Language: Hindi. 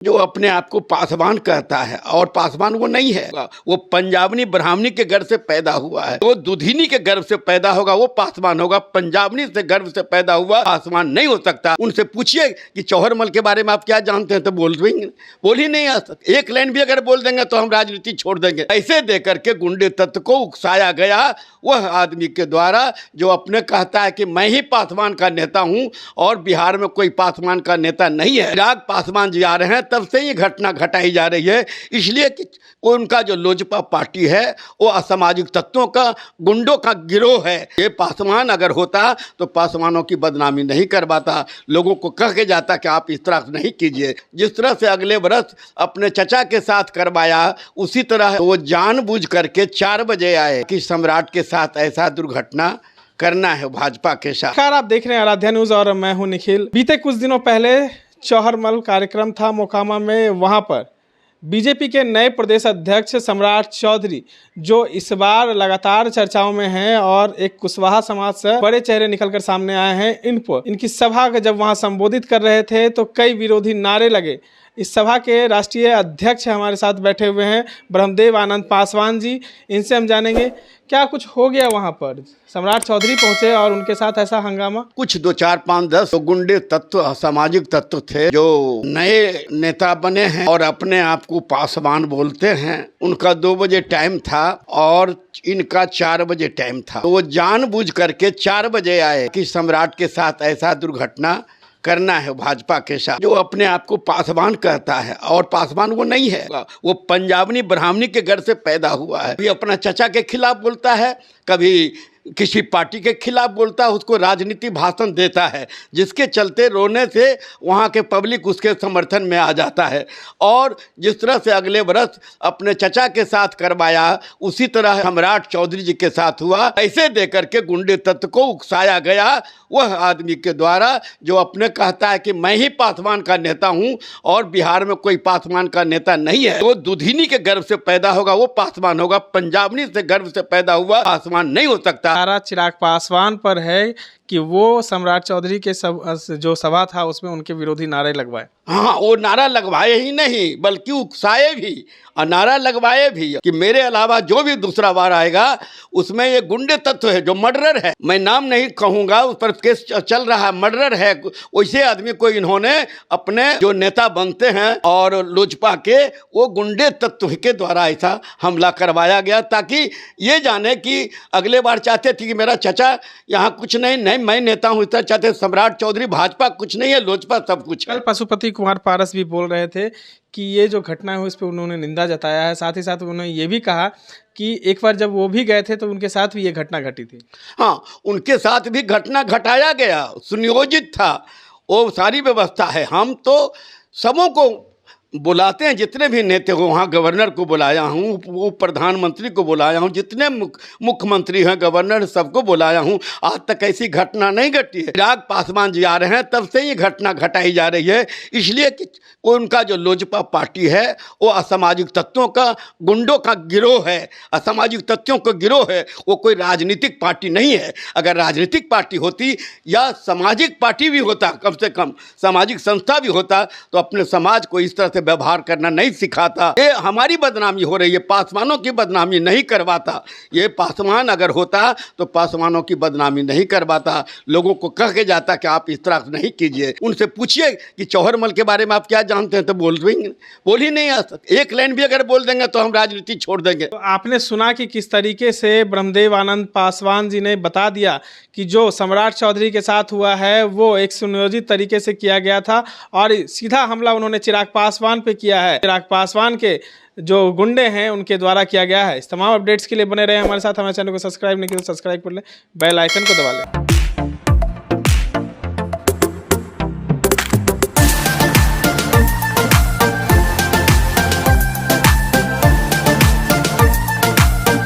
जो अपने आप को पासवान कहता है और पासवान वो नहीं है, वो पंजाबनी ब्राह्मणी के गर्भ से पैदा हुआ है। वो दुधिनी के गर्भ से पैदा होगा वो पासवान होगा, पंजाबनी से गर्भ से पैदा हुआ पासवान नहीं हो सकता। उनसे पूछिए कि जौहरमल के बारे में आप क्या जानते हैं तो बोल ही नहीं आ सकते। एक लाइन भी अगर बोल देंगे तो हम राजनीति छोड़ देंगे। ऐसे देकर के गुंडे तत्व को उकसाया गया वह आदमी के द्वारा जो अपने कहता है कि मैं ही पासवान का नेता हूं और बिहार में कोई पासवान का नेता नहीं है। चिराग पासवान जी आ रहे हैं तब से ये घटना घटाई जा रही है, इसलिए कि उनका जो लोजपा पार्टी है वो असामाजिक तत्वों का गुंडों का गिरोह है। ये पासवान अगर होता तो पासवानों की बदनामी नहीं करवाता, लोगों को कह के जाता कि आप इस तरह नहीं कीजिए। जिस तरह से अगले बरस अपने चचा के साथ करवाया उसी तरह वो जानबूझ करके 4 बजे आए कि सम्राट के साथ ऐसा दुर्घटना करना है भाजपा के साथ। खैर, आप देख रहे हैं आराध्या न्यूज़ और मैं हूं निखिल। बीते कुछ दिनों पहले जौहरमल कार्यक्रम था मोकामा में, वहां पर बीजेपी के नए प्रदेश अध्यक्ष सम्राट चौधरी जो इस बार लगातार चर्चाओं में हैं और एक कुशवाहा समाज से बड़े चेहरे निकलकर सामने आए हैं। इनकी सभा को जब वहां संबोधित कर रहे थे तो कई विरोधी नारे लगे। इस सभा के राष्ट्रीय अध्यक्ष हमारे साथ बैठे हुए हैं ब्रह्मदेव आनंद पासवान जी। इनसे हम जानेंगे क्या कुछ हो गया वहां पर। सम्राट चौधरी पहुंचे और उनके साथ ऐसा हंगामा। कुछ 2, 4, 5, 10 गुंडे तत्व असामाजिक तत्व थे जो नए नेता बने हैं और अपने आप को पासवान बोलते हैं। उनका 2 बजे टाइम था और इनका 4 बजे टाइम था, तो वो जानबूझ करके 4 बजे आए कि सम्राट के साथ ऐसा दुर्घटना करना है भाजपा के साथ। जो अपने आप को पासवान कहता है और पासवान वो नहीं है, वो पंजाबनी ब्राह्मणी के घर से पैदा हुआ है। कभी अपना चचा के खिलाफ बोलता है, कभी किसी पार्टी के खिलाफ बोलता है, उसको राजनीति भाषण देता है, जिसके चलते रोने से वहाँ के पब्लिक उसके समर्थन में आ जाता है। और जिस तरह से अगले बरस अपने चचा के साथ करवाया उसी तरह सम्राट चौधरी जी के साथ हुआ। ऐसे देकर के गुंडे तत्व को उकसाया गया वह आदमी के द्वारा जो अपने कहता है कि मैं ही पासवान का नेता हूं और बिहार में कोई पासवान का नेता नहीं है। वो दुधिनी के गर्भ से पैदा होगा वो पासवान होगा, पंजाबनी से गर्भ से पैदा हुआ पासवान नहीं हो सकता। चिराग पासवान पर है कि वो सम्राट चौधरी के जो सभा था उसमें उनके विरोधी नारे लगवाए। हाँ, वो नारा लगवाए ही नहीं बल्कि उकसाए भी और नारा लगवाए भी कि मेरे अलावा जो भी दूसरा बार आएगा उसमें ये गुंडे तत्व है जो मर्डरर है। मैं नाम नहीं कहूँगा, उस पर केस चल रहा है, मर्डरर है। वैसे आदमी को इन्होंने अपने जो नेता बनते हैं और लोजपा के वो गुंडे तत्व के द्वारा ऐसा हमला करवाया गया ताकि ये जाने कि अगले बार चाहते थे कि मेरा चचा यहाँ कुछ नहीं मैं नेता हूँ, इतना चाहते सम्राट चौधरी भाजपा कुछ नहीं है, लोजपा सब कुछ है। कल पशुपति कुमार पारस भी बोल रहे थे कि ये जो घटना है उस पर उन्होंने निंदा जताया है। साथ ही साथ उन्होंने ये भी कहा कि एक बार जब वो भी गए थे तो उनके साथ भी ये घटना घटी थी। हाँ, उनके साथ भी घटना घटाया गया, सुनियोजित था, वो सारी व्यवस्था है। हम तो सबों को बुलाते हैं, जितने भी नेता हो, वहाँ गवर्नर को बुलाया हूँ, वो प्रधानमंत्री को बुलाया हूँ, जितने मुख्यमंत्री हैं गवर्नर सबको बुलाया हूँ। आज तक ऐसी घटना नहीं घटी है। चिराग पासवान जी आ रहे हैं तब से ये घटना घटाई जा रही है, इसलिए कि उनका जो लोजपा पार्टी है वो असामाजिक तत्वों का गुंडों का गिरोह है, असामाजिक तत्वों का गिरोह है। वो कोई राजनीतिक पार्टी नहीं है। अगर राजनीतिक पार्टी होती या सामाजिक पार्टी भी होता, कम से कम सामाजिक संस्था भी होता, तो अपने समाज को इस तरह से व्यवहार करना नहीं सिखाता। ये हमारी बदनामी हो रही है, पासवानों की बदनामी नहीं करवाता। ये पासवान अगर होता तो पासवानों की बदनामी नहीं करवाता, लोगों को कह के जाता कि आप इस तरह नहीं कीजिए। उनसे पूछिए कि जौहरमल के बारे में आप क्या जानते हैं तो बोल ही नहीं आ सकते। एक लाइन भी अगर बोल देंगे तो हम राजनीति छोड़ देंगे। तो आपने सुना कि किस तरीके से ब्रह्मदेव आनंद पासवान जी ने बता दिया कि जो सम्राट चौधरी के साथ हुआ है वो एक सुनियोजित तरीके से किया गया था और सीधा हमला उन्होंने चिराग पासवान पे किया है। चिराग पासवान के जो गुंडे हैं उनके द्वारा किया गया है। इस तमाम अपडेट्स के लिए बने रहे हमारे साथ। हमारे चैनल को सब्सक्राइब नहीं किया तो सब्सक्राइब कर ले, बेल आइकन को दबा ले।